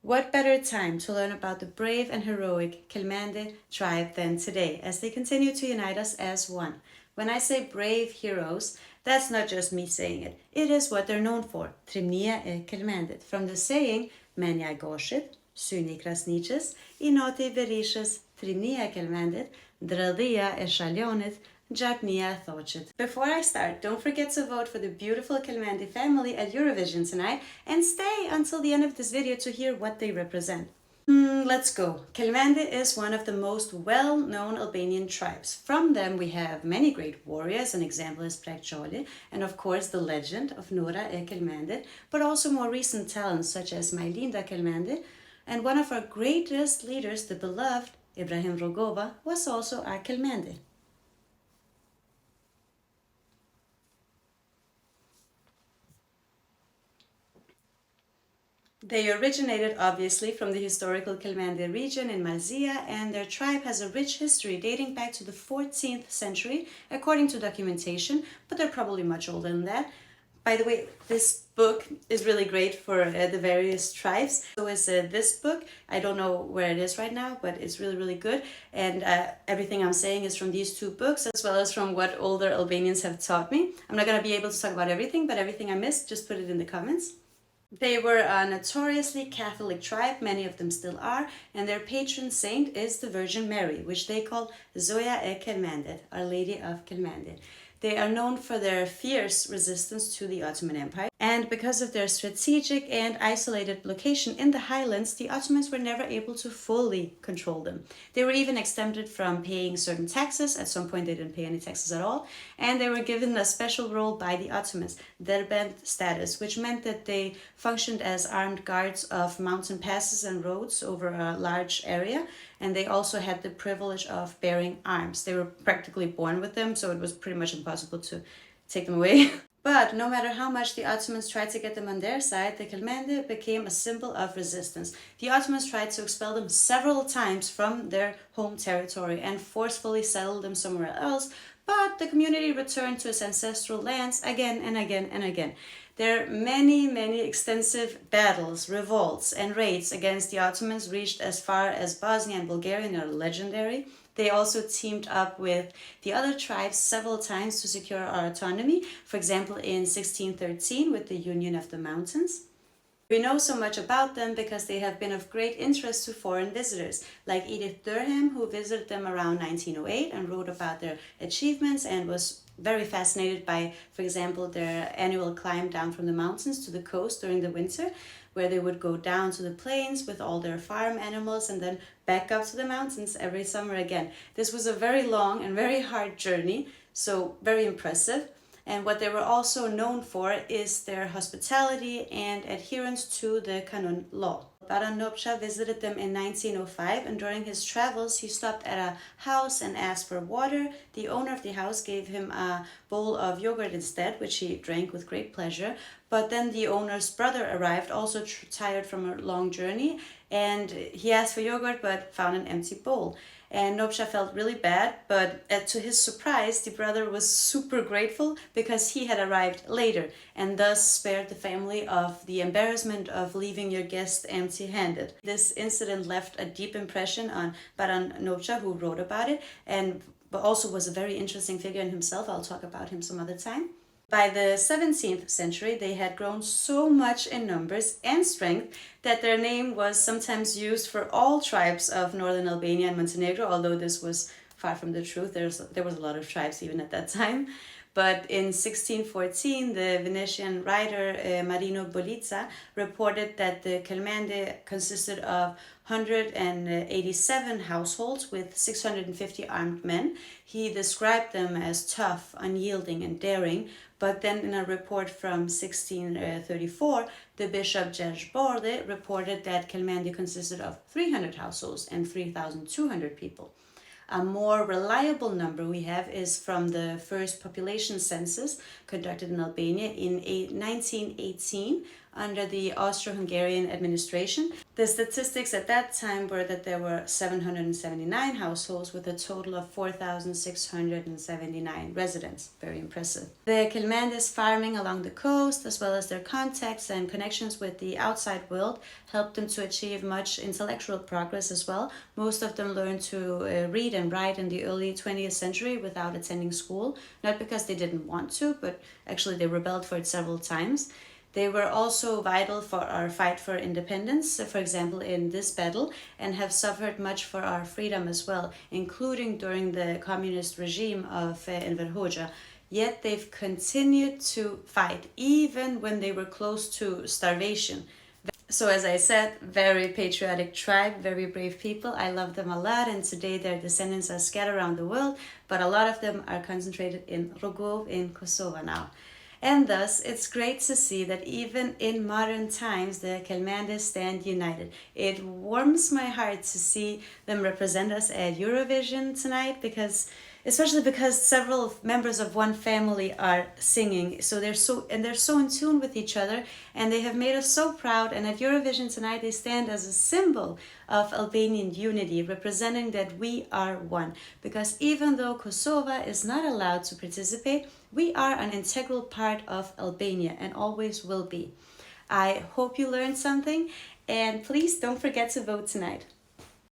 What better time to learn about the brave and heroic Kelmendi tribe than today, as they continue to unite us as one. When I say brave heroes, that's not just me saying it. It is what they're known for, Trimnia e Kelmendit, from the saying, Menja Goshit, Syni Krasniches, Inoti Berishas, Trimnia Kelmendit, Dradia e Shalionit, Jatnia Thochit. Before I start, don't forget to vote for the beautiful Kelmendi family at Eurovision tonight and stay until the end of this video to hear what they represent. Let's go. Kelmendi is one of the most well-known Albanian tribes. From them we have many great warriors, an example is Prekjoli, and of course the legend of Nora e Kelmendi, but also more recent talents such as Majlinda Kelmendi, and one of our greatest leaders, the beloved Ibrahim Rogova, was also a Kelmendi. They originated obviously from the historical Kelmendi region in Malzia, and their tribe has a rich history dating back to the 14th century according to documentation, but they're probably much older than that. By the way, this book is really great for the various tribes. So is this book. I don't know where it is right now, but it's really good. And everything I'm saying is from these two books, as well as from what older Albanians have taught me. I'm not going to be able to talk about everything, but everything I missed, just put it in the comments. They were a notoriously Catholic tribe, many of them still are, and their patron saint is the Virgin Mary, which they call Zoja e Kelmendit, Our Lady of Kelmendit. They are known for their fierce resistance to the Ottoman Empire, and because of their strategic and isolated location in the highlands, the Ottomans were never able to fully control them. They were even exempted from paying certain taxes. At some point they didn't pay any taxes at all, and they were given a special role by the Ottomans, Derbent status, which meant that they functioned as armed guards of mountain passes and roads over a large area, and they also had the privilege of bearing arms. They were practically born with them, so it was pretty much impossible to take them away. But no matter how much the Ottomans tried to get them on their side, the Kelmendi became a symbol of resistance. The Ottomans tried to expel them several times from their home territory and forcefully settle them somewhere else, but the community returned to its ancestral lands again and again and again. Their many extensive battles, revolts, and raids against the Ottomans reached as far as Bosnia and Bulgaria and are legendary. They also teamed up with the other tribes several times to secure our autonomy, for example in 1613 with the Union of the Mountains. We know so much about them because they have been of great interest to foreign visitors, like Edith Durham, who visited them around 1908 and wrote about their achievements and was very fascinated by, for example, their annual climb down from the mountains to the coast during the winter, where they would go down to the plains with all their farm animals and then back up to the mountains every summer again. This was a very long and very hard journey, so very impressive. And what they were also known for is their hospitality and adherence to the Canon law. Baron Nopcha visited them in 1905, and during his travels he stopped at a house and asked for water. The owner of the house gave him a bowl of yogurt instead, which he drank with great pleasure. But then the owner's brother arrived, also tired from a long journey, and he asked for yogurt but found an empty bowl. And Nopcha felt really bad, but to his surprise, the brother was super grateful because he had arrived later and thus spared the family of the embarrassment of leaving your guest empty-handed. This incident left a deep impression on Baron Nopcha, who wrote about it, and also was a very interesting figure in himself. I'll talk about him some other time. By the 17th century, they had grown so much in numbers and strength that their name was sometimes used for all tribes of northern Albania and Montenegro, although this was far from the truth. There was a lot of tribes even at that time. But in 1614, the Venetian writer Marino Bolizza reported that the Kelmendi consisted of 187 households with 650 armed men. He described them as tough, unyielding, and daring. But then in a report from 1634, the bishop George Borde reported that Kelmendi consisted of 300 households and 3,200 people. A more reliable number we have is from the first population census conducted in Albania in 1918 under the Austro-Hungarian administration. The statistics at that time were that there were 779 households with a total of 4,679 residents. Very impressive. The Kelmendis farming along the coast, as well as their contacts and connections with the outside world, helped them to achieve much intellectual progress as well. Most of them learned to read and write in the early 20th century without attending school, not because they didn't want to, but actually they rebelled for it several times. They were also vital for our fight for independence, for example, in this battle, and have suffered much for our freedom as well, including during the communist regime of Enver Hoxha. Yet they've continued to fight, even when they were close to starvation. So as I said, very patriotic tribe, very brave people. I love them a lot, and today their descendants are scattered around the world, but a lot of them are concentrated in Rogov in Kosovo now. And thus, it's great to see that even in modern times, the Kelmendis stand united. It warms my heart to see them represent us at Eurovision tonight, especially because several members of one family are singing. So they're so in tune with each other, and they have made us so proud. And at Eurovision tonight, they stand as a symbol of Albanian unity, representing that we are one. Because even though Kosovo is not allowed to participate, we are an integral part of Albania and always will be. I hope you learned something, and please don't forget to vote tonight.